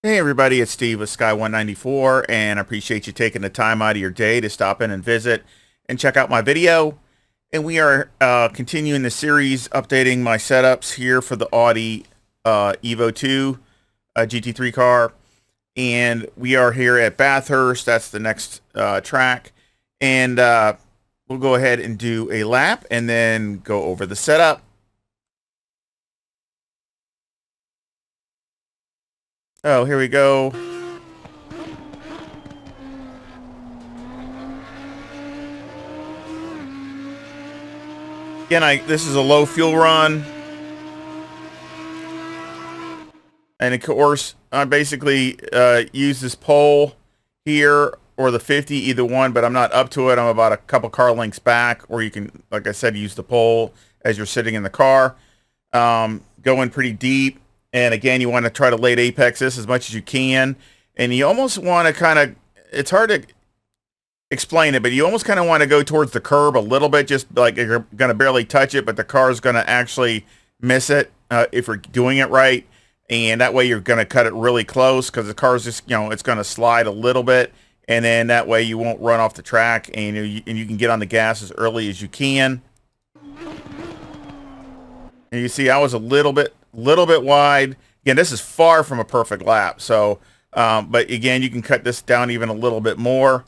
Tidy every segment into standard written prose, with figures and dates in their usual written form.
Hey everybody, it's Steve with SKY194, and I appreciate you taking the time out of your day to stop in and visit and check out my video. And we are continuing the series, updating my setups here for the Audi EVO2 GT3 car. And we are here at Bathurst. That's the next track. And we'll go ahead and do a lap and then go over the setup. Oh, here we go. Again, this is a low fuel run. And of course, I basically use this pole here or the 50, either one, but I'm not up to it. I'm about a couple car lengths back, or you can, like I said, use the pole as you're sitting in the car. Going pretty deep. And again, you want to try to late apex this as much as you can. And you almost want to kind of, it's hard to explain it, but you almost kind of want to go towards the curb a little bit, just like you're going to barely touch it, but the car is going to actually miss it if you're doing it right. And that way you're going to cut it really close, because the car is just, it's going to slide a little bit. And then that way you won't run off the track, and you can get on the gas as early as you can. And you see I was a little bit wide. Again, this is far from a perfect lap. So, but again, you can cut this down even a little bit more.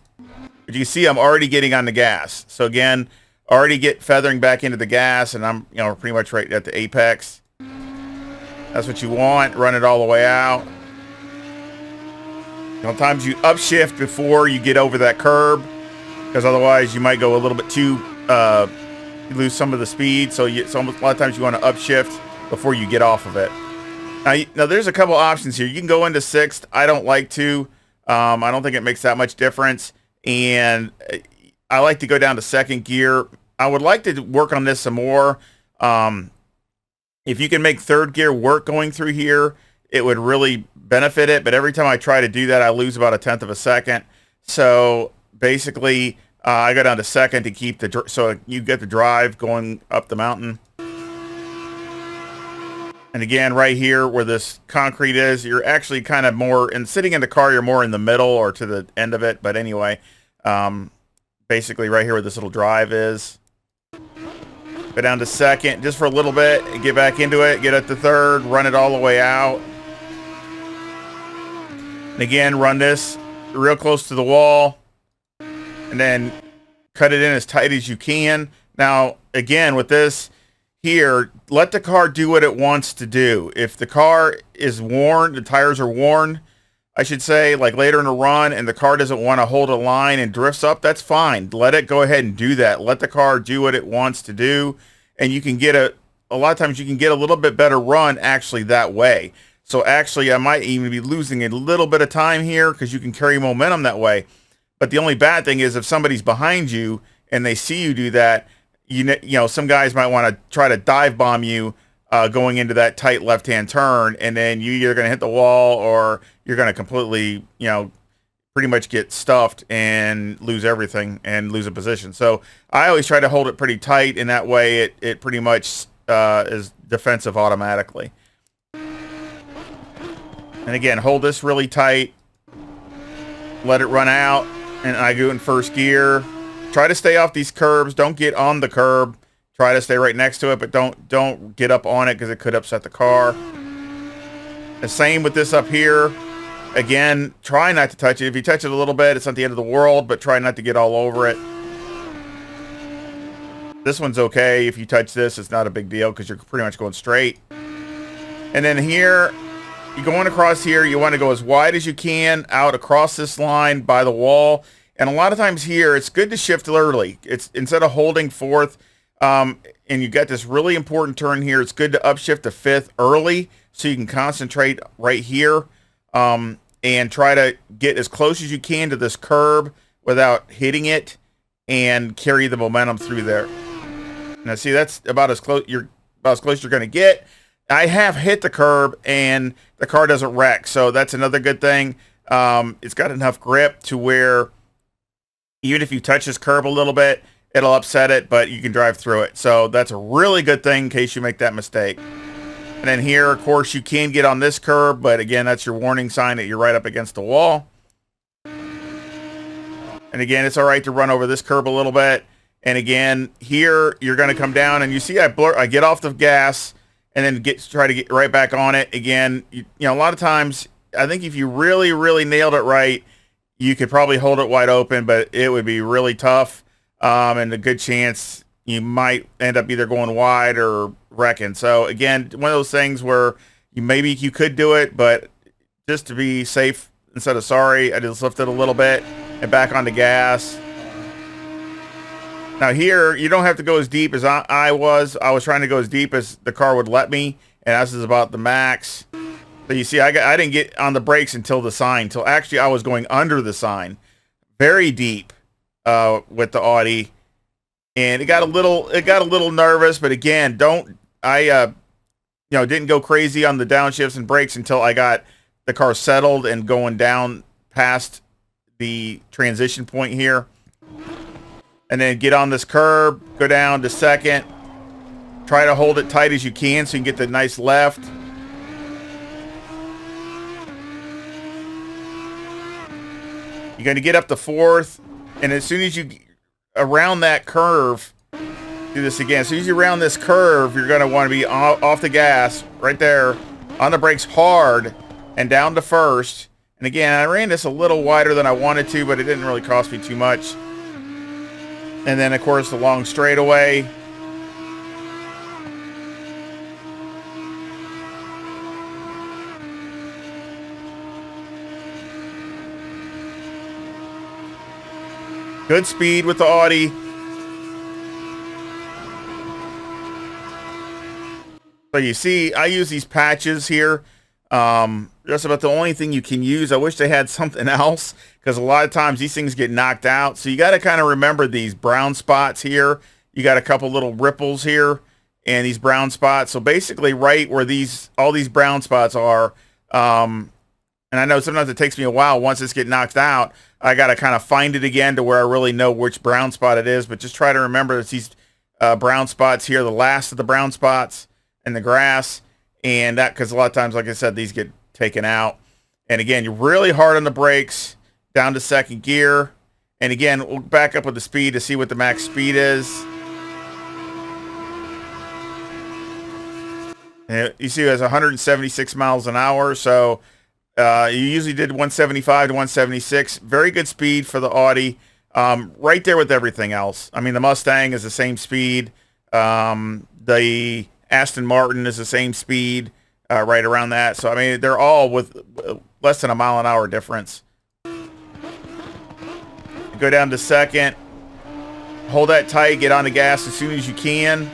But you see I'm already getting on the gas. So again, already feathering back into the gas, and I'm, pretty much right at the apex. That's what you want. Run it all the way out. Sometimes you upshift before you get over that curb, because otherwise you might go a little bit too, you lose some of the speed. So a lot of times you want to upshift before you get off of it. Now there's a couple options here. You can go into sixth. I don't like to. I don't think it makes that much difference. And I like to go down to second gear. I would like to work on this some more. If you can make third gear work going through here, it would really benefit it. But every time I try to do that, I lose about 1/10 of a second. So basically, I go down to second to keep so you get the drive going up the mountain. And again, right here where this concrete is, you're actually kind of more, and sitting in the car, you're more in the middle or to the end of it. But anyway, basically right here where this little drive is. Go down to second just for a little bit and get back into it. Get up to third, run it all the way out. And again, run this real close to the wall. And then cut it in as tight as you can. Now, again, with this here, let the car do what it wants to do. If the car is worn, the tires are worn, I should say, like later in the run, and the car doesn't want to hold a line and drifts up, that's fine. Let it go ahead and do that. Let the car do what it wants to do. And you can get a lot of times you can get a little bit better run actually that way. So actually, I might even be losing a little bit of time here, because you can carry momentum that way. But the only bad thing is if somebody's behind you and they see you do that, some guys might want to try to dive bomb you going into that tight left-hand turn, and then you're either going to hit the wall or you're going to completely, pretty much get stuffed and lose everything and lose a position. So I always try to hold it pretty tight, and that way it pretty much is defensive automatically. And again, hold this really tight. Let it run out. And I go in first gear. Try to stay off these curbs. Don't get on the curb. Try to stay right next to it, but don't get up on it, because it could upset the car. The same with this up here. Again, try not to touch it. If you touch it a little bit, it's not the end of the world, but try not to get all over it. This one's okay. If you touch this, it's not a big deal, because you're pretty much going straight. And then here, you're going across here, you want to go as wide as you can out across this line by the wall. And a lot of times here, it's good to shift early. It's instead of holding fourth, and you got this really important turn here, it's good to upshift to fifth early, so you can concentrate right here, and try to get as close as you can to this curb without hitting it, and carry the momentum through there. Now see, that's about as close you're going to get. I have hit the curb and the car doesn't wreck, so that's another good thing. It's got enough grip to where even if you touch this curb a little bit, it'll upset it, but you can drive through it. So that's a really good thing in case you make that mistake. And then here, of course, you can get on this curb, but again, that's your warning sign that you're right up against the wall. And again, it's all right to run over this curb a little bit. And again, here, you're going to come down, and you see I get off the gas and then try to get right back on it. Again, you know, a lot of times, I think if you really, really nailed it right, you could probably hold it wide open, but it would be really tough. And a good chance you might end up either going wide or wrecking. So again, one of those things where maybe you could do it, but just to be safe instead of sorry, I just lifted a little bit and back on the gas. Now here, you don't have to go as deep as I was. I was trying to go as deep as the car would let me, and this is about the max. So you see, I didn't get on the brakes until the sign, till actually I was going under the sign, very deep with the Audi, and it got a little nervous. But again, didn't go crazy on the downshifts and brakes until I got the car settled and going down past the transition point here. And then get on this curb, go down to second, try to hold it tight as you can so you can get the nice left. You're going to get up to fourth, and as soon as you around that curve, do this again. As soon as you round this curve, you're going to want to be off the gas right there, on the brakes hard, and down to first. And again, I ran this a little wider than I wanted to, but it didn't really cost me too much. And then, of course, the long straightaway. Good speed with the Audi. So you see, I use these patches here. Just about the only thing you can use. I wish they had something else, because a lot of times these things get knocked out. So you got to kind of remember these brown spots here. You got a couple little ripples here and these brown spots. So basically right where all these brown spots are, and I know sometimes it takes me a while once it's get knocked out, I got to kind of find it again to where I really know which brown spot it is. But just try to remember it's these brown spots here, the last of the brown spots in the grass. And that, because a lot of times, like I said, these get taken out. And again, you're really hard on the brakes, down to second gear. And again, we'll back up with the speed to see what the max speed is. And you see it has 176 miles an hour. So you usually did 175 to 176. Very good speed for the Audi. Right there with everything else. I mean, the Mustang is the same speed. The Aston Martin is the same speed, right around that. So, I mean, they're all with less than a mile an hour difference. Go down to second. Hold that tight. Get on the gas as soon as you can.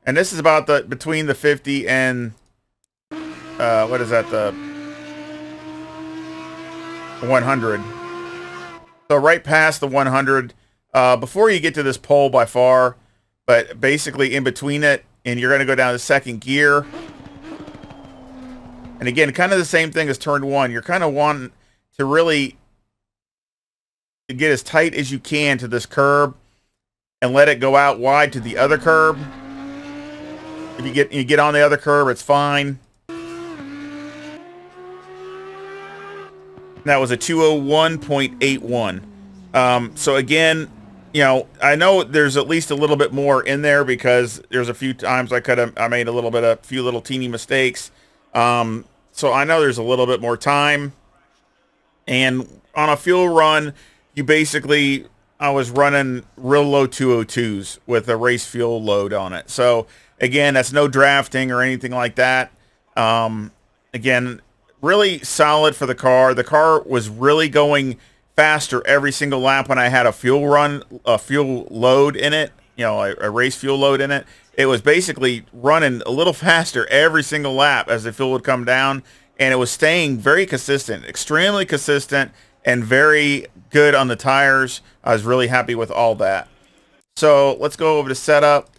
And this is about between the 50 and, what is that, the 100. So right past the 100, before you get to this pole by far, but basically in between it, and you're going to go down to second gear. And again, kind of the same thing as turn one. You're kind of wanting to really get as tight as you can to this curb and let it go out wide to the other curb. If you get on the other curb, it's fine. That was a 201.81. So again, you know, I know there's at least a little bit more in there because there's a few times I made a few little teeny mistakes. So I know there's a little bit more time. And on a fuel run, I was running real low 202s with a race fuel load on it. So again, that's no drafting or anything like that. Again, really solid for the car. The car was really going faster every single lap when I had a fuel load in it, you know, a race fuel load in it. It was basically running a little faster every single lap as the fuel would come down, and it was staying very consistent, extremely consistent, and very good on the tires. I was really happy with all that. So let's go over to setup.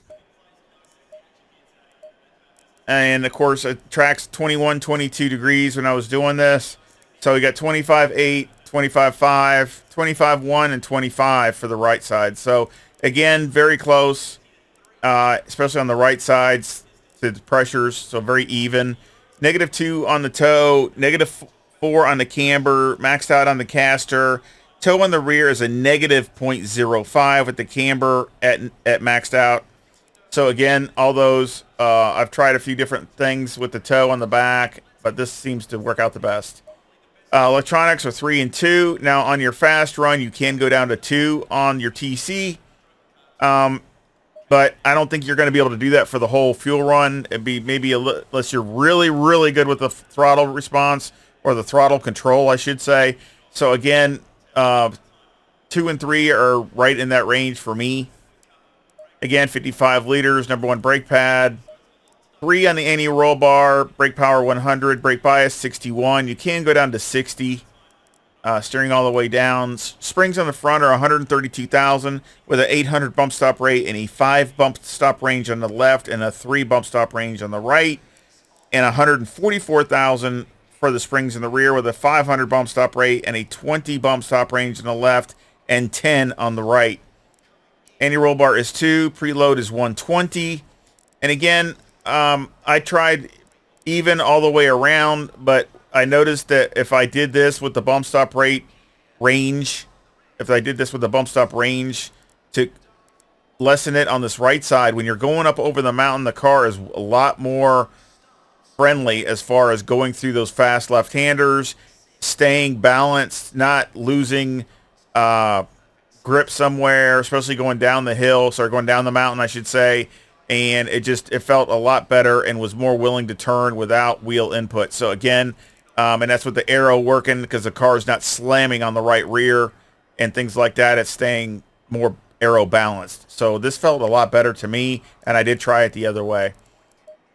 And of course, it tracks 21, 22 degrees when I was doing this. So we got 25, 8, 25.5, 25.1, and 25 for the right side. So again, very close, especially on the right sides to the pressures. So very even. -2 on the toe, -4 on the camber, maxed out on the caster. Toe on the rear is a -0.05 with the camber at maxed out. So again, all those, I've tried a few different things with the toe on the back, but this seems to work out the best. Electronics are 3 and 2. Now on your fast run, you can go down to 2 on your TC. But I don't think you're going to be able to do that for the whole fuel run. It'd be maybe unless you're really, really good with the throttle response or the throttle control, I should say. So again, 2 and 3 are right in that range for me. Again, 55 liters, number 1 brake pad. 3 on the anti-roll bar, brake power 100, brake bias 61. You can go down to 60. Steering all the way down. Springs on the front are 132,000 with an 800 bump stop rate and a 5 bump stop range on the left and a 3 bump stop range on the right, and 144,000 for the springs in the rear with a 500 bump stop rate and a 20 bump stop range on the left and 10 on the right. Anti-roll bar is 2, preload is 120, and again, I tried even all the way around, but I noticed that if I did this with the bump stop rate range, to lessen it on this right side, when you're going up over the mountain, the car is a lot more friendly as far as going through those fast left-handers, staying balanced, not losing grip somewhere, especially going down the hill, going down the mountain, I should say. And it felt a lot better and was more willing to turn without wheel input. So again, and that's with the aero working because the car is not slamming on the right rear and things like that. It's staying more aero balanced. So this felt a lot better to me, and I did try it the other way.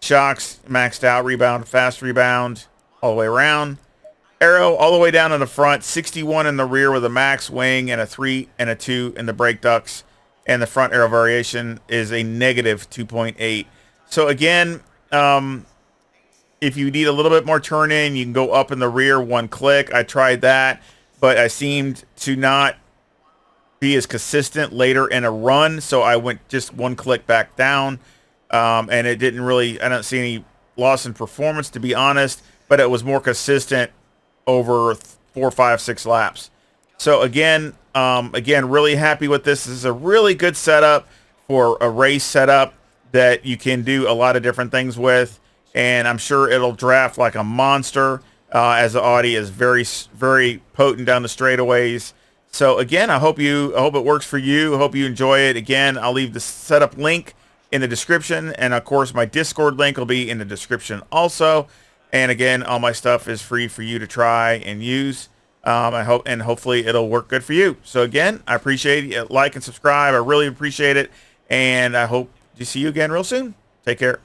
Shocks, maxed out rebound, fast rebound, all the way around. Aero all the way down in the front, 61 in the rear with a max wing and a 3 and a 2 in the brake ducts. And the front aero variation is a -2.8. So again, if you need a little bit more turn in, you can go up in the rear 1 click. I tried that, but I seemed to not be as consistent later in a run, so I went just 1 click back down, and it didn't really, I don't see any loss in performance, to be honest, but it was more consistent over 4, 5, 6 laps. So again, really happy with this. This is a really good setup for a race setup that you can do a lot of different things with, and I'm sure it'll draft like a monster, as the Audi is very, very potent down the straightaways. So again, I hope it works for you. I hope you enjoy it. Again, I'll leave the setup link in the description, and of course my Discord link will be in the description also. And again, all my stuff is free for you to try and use. I hope, and hopefully it'll work good for you. So again, I appreciate it. Like and subscribe. I really appreciate it. And I hope to see you again real soon. Take care.